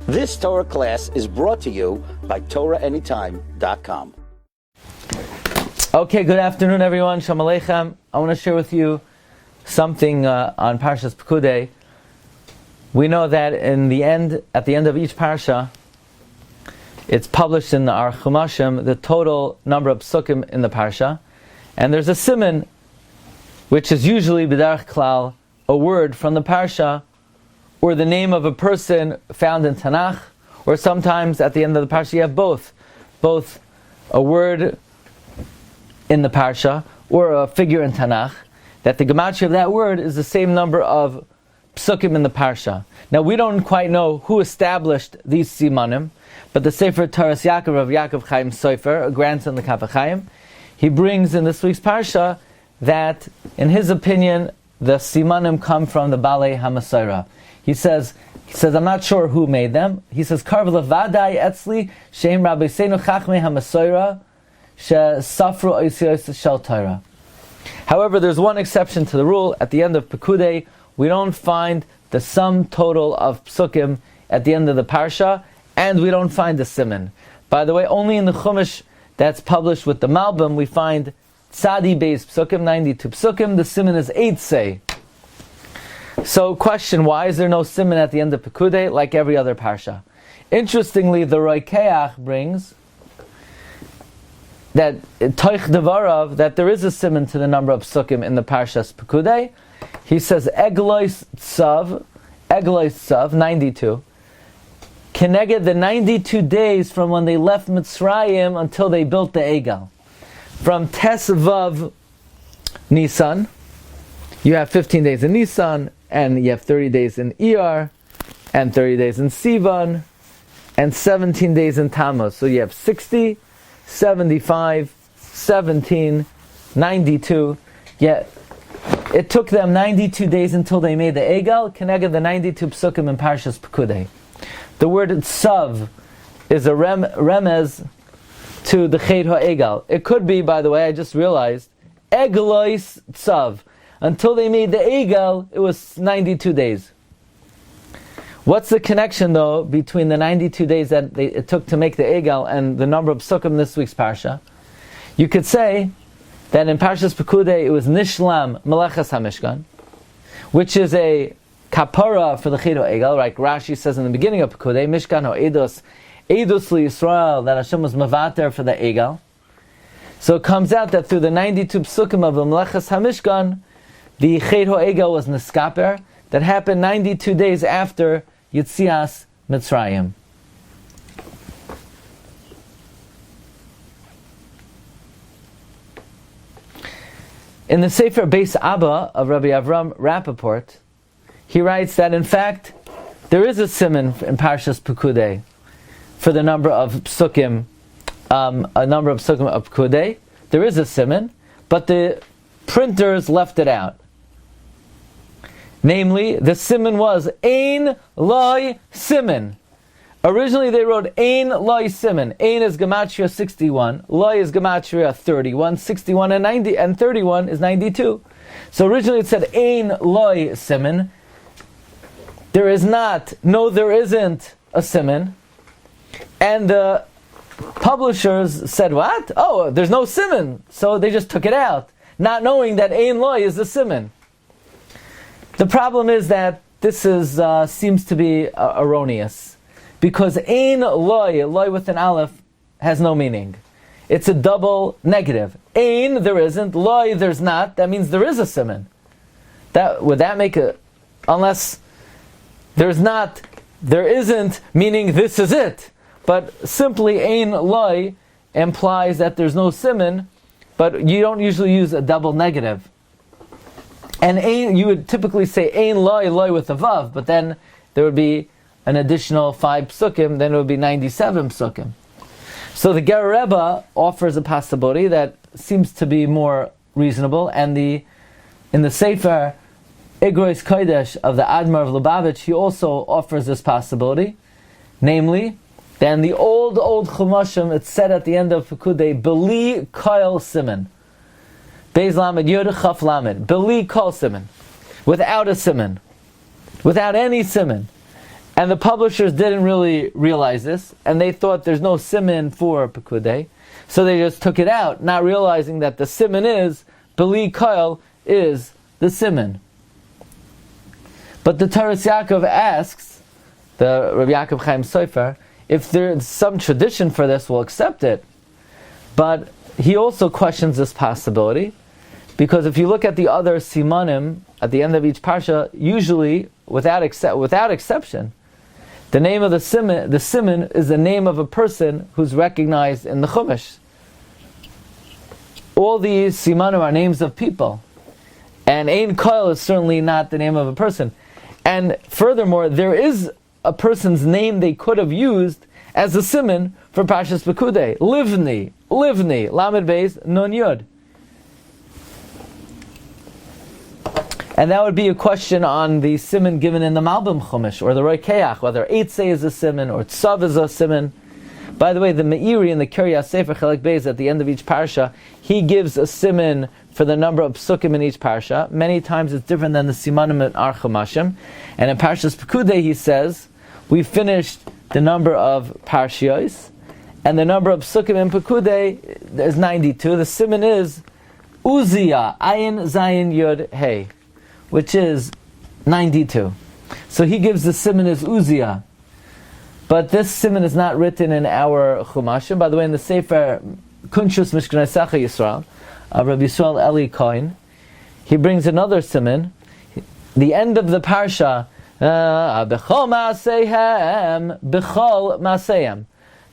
This Torah class is brought to you by TorahAnytime.com. Okay, good afternoon, everyone. Shalom Aleichem. I want to share with you something on Parshas Pekudei. We know that at the end of each Parsha, it's published in our Chumashim the total number of psukim in the Parsha, and there's a Siman, which is usually b'derech klal, a word from the Parsha, or the name of a person found in Tanakh, or sometimes at the end of the Parsha you have both a word in the Parsha or a figure in Tanakh, that the gematria of that word is the same number of psukim in the Parsha. Now we don't quite know who established these simanim, but the Sefer Taras Yaakov of Yaakov Chaim Sofer, a grandson of the Kaf Chaim, he brings in this week's Parsha that, in his opinion, the simanim come from the Balei HaMasorah. He says, I'm not sure who made them. He says, Karv levadai etzli sheim Rabbi Seinu Chachmei HaMasorah she safru oisiyos shel Torah. However, there's one exception to the rule. At the end of Pekudei, we don't find the sum total of psukim at the end of the Parsha, and we don't find the Siman. By the way, only in the Chumash that's published with the Malbim, we find Tzadi Beis psukim, 92 psukim. The Siman is 8 say. So, question, why is there no Siman at the end of Pekudei like every other Parsha? Interestingly, the Roikeach brings that Toich Devarav, that there is a Siman to the number of psukim in the Parshas Pekudei. He says Eglois Tzav, 92. Keneged the 92 days from when they left Mitzrayim until they built the Egel. From Tes Vav Nisan, you have 15 days in Nisan, and you have 30 days in Iyar, and 30 days in Sivan, and 17 days in Tammuz. So you have 60, 75, 17, 92. Yet it took them 92 days until they made the Egel, connected the 92 psukim in Parshas Pekudei. The word tzav is a remez to the Chet HaEgel. It could be, by the way, I just realized, Eglois tzav. Until they made the Egel, it was 92 days. What's the connection, though, between the 92 days that it took to make the Egel and the number of psukim this week's Parsha? You could say that in Parshas Pekudei it was Nishlam Melechas HaMishkan, which is a kapara for the Chet HaEgel, like Rashi says in the beginning of Pekudei, Mishkan Ha'edus, Edus L'Yisrael, that Hashem was Mavater for the Egel. So it comes out that through the 92 psukim of the Melechas HaMishkan, the Chet HaEgel was Neskaper, that happened 92 days after Yitzias Mitzrayim. In the Sefer Beis Abba of Rabbi Avram Rappaport, he writes that in fact there is a siman in Parshas Pekudei for the number of psukim, a number of psukim of Pekudei. There is a siman, but the printers left it out. Namely, the siman was Ein Loi Siman. Originally they wrote Ein Loi Siman. Ein is gematria 61, Loi is gematria 31, 61 and 90, and 31 is 92. So originally it said Ein Loi Siman. There isn't a siman. And the publishers said, what? Oh, there's no siman. So they just took it out, not knowing that Ein Loi is the siman. The problem is that this seems to be erroneous, because Ein Loi with an aleph has no meaning. It's a double negative. Ein, there isn't. Loi, there's not. That means there is a siman. Would that make it? Unless there isn't, meaning this is it. But simply Ein Loi implies that there's no siman, but you don't usually use a double negative. And Ein, you would typically say Ein Loi with a Vav, but then there would be an additional 5 psukim, then it would be 97 psukim. So the Ger Rebbe offers a possibility that seems to be more reasonable, and in the Sefer Igrois Kodesh of the Admar of Lubavitch, he also offers this possibility, namely, that in the old Chumashim, it's said at the end of Pekudei, Beli Koil Siman. Beis Lamed Yod Chaf Lamed. Beli Kol Siman. Without a Siman. Without any Siman. And the publishers didn't really realize this, and they thought there's no siman for Pekudei, so they just took it out, not realizing that the siman is, Beli Koil is the siman. But the Taras Yaakov asks, the Rabbi Yaakov Chaim Sofer, if there's some tradition for this, we'll accept it. But he also questions this possibility, because if you look at the other simanim at the end of each parsha, usually, without exception, the name of the siman is the name of a person who's recognized in the Chumash. All these simanim are names of people, and Ein Koil is certainly not the name of a person. And furthermore, there is a person's name they could have used as a siman for Parshas Pekudei. Livni, Lamed Beis, Nun Yud. And that would be a question on the siman given in the Malbim Chumash, or the Roikeach, whether Eitzei is a siman, or Tzav is a siman. By the way, the Meiri in the Kiryas Sefer Chelek Beis at the end of each parsha, he gives a siman for the number of psukim in each parsha. Many times it's different than the simanim in our Chumashim. And in Parshas Pekudei he says, we finished the number of parshios, and the number of psukim in Pekudei is 92. The siman is Uziyah, Ayin Zayin Yud Hey, which is 92. So he gives the siman as Uziyah. But this siman is not written in our Chumashim. By the way, in the Sefer Kunshus Mishkanei Sacha Yisrael, Rabbi Yisrael Eli Cohen, he brings another siman. The end of the parsha, Bechol Ma'aseihem, Bechol Ma'aseihem.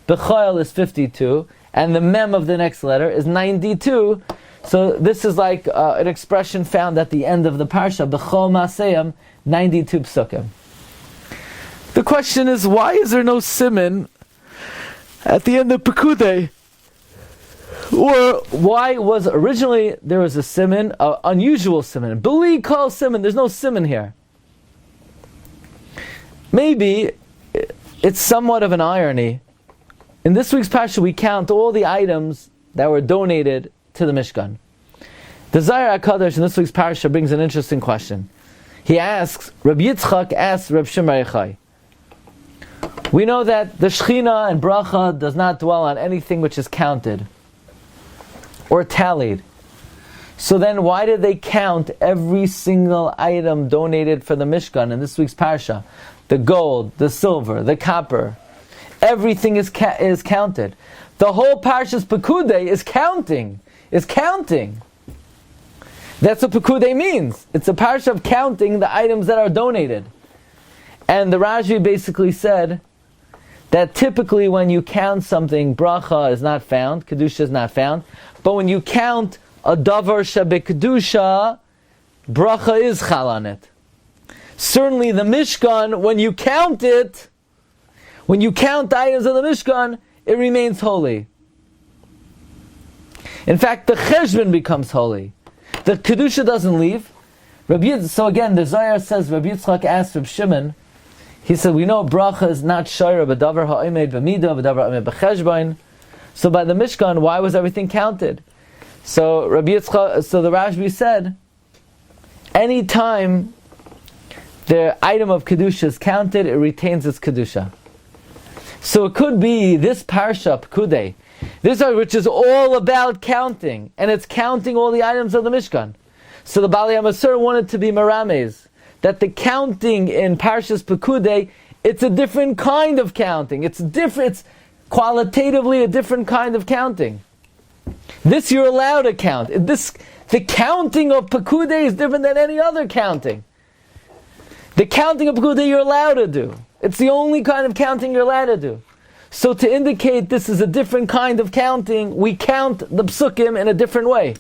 Bechol is 52, and the mem of the next letter is 92. So this is like an expression found at the end of the parsha, Bechol Ma'aseihem, 92 psukim. The question is, why is there no siman at the end of Pekudei? Or why was originally there was a siman, unusual siman, Beli Kol siman, there's no siman here. Maybe it's somewhat of an irony. In this week's Parsha we count all the items that were donated to the Mishkan. The Zohar HaKadosh in this week's Parsha brings an interesting question. He asks, Rabbi Yitzchak asks Reb Shimon Yochai, we know that the Shechina and Bracha does not dwell on anything which is counted or tallied. So then why did they count every single item donated for the Mishkan in this week's Parsha? The gold, the silver, the copper. Everything is counted. The whole Parshas Pekudei is counting. That's what Pekudei means. It's a Parsha of counting the items that are donated. And the Rashi basically said that typically when you count something, bracha is not found, kedusha is not found. But when you count a davar shebekedusha, bracha is chal on it. Certainly the Mishkan, when you count it, when you count the items of the Mishkan, it remains holy. In fact, the cheshbon becomes holy. The kedusha doesn't leave. So again, the Zohar says, Rabbi Yitzchak asked Reb Shimon, he said, we know bracha is not shayra b'davar ha'omed b'midah, b'davar ha'omed b'cheshbon. So by the Mishkan, why was everything counted? So the Rashbi said, any time the item of kedusha is counted, it retains its kedusha. So it could be this parsha Pekudei, this which is all about counting, and it's counting all the items of the Mishkan. So the Bali HaMasur wanted to be merames, that the counting in Parshas Pekudei, it's a different kind of counting. It's qualitatively a different kind of counting. This you're allowed to count. The counting of Pekudei is different than any other counting. The counting of Pekudei you're allowed to do. It's the only kind of counting you're allowed to do. So to indicate this is a different kind of counting, we count the psukim in a different way.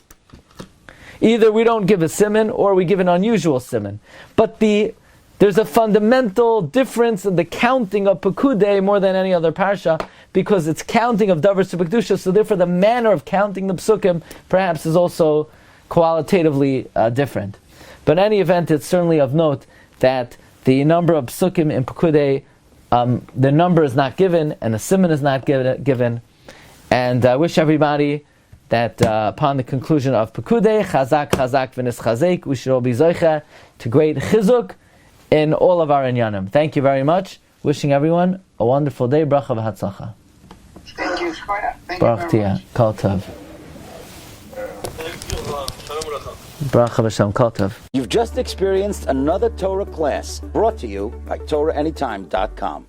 Either we don't give a siman, or we give an unusual siman. But there's a fundamental difference in the counting of Pekudei more than any other parsha, because it's counting of davar shebekdusha, so therefore the manner of counting the psukim perhaps is also qualitatively different. But in any event, it's certainly of note that the number of psukim in Pekudei, the number is not given, and the siman is not given. And I wish everybody that upon the conclusion of Pekudei, chazak v'nis chazek, we should all be zoicha to great chizuk in all of our inyanim. Thank you very much. Wishing everyone a wonderful day. Bracha v'hatzlacha. Thank you, Shkoya. Thank Baruch you very much. Tia. Kol Tov. Bracha v'shem Kol Tov. You've just experienced another Torah class brought to you by TorahAnytime.com.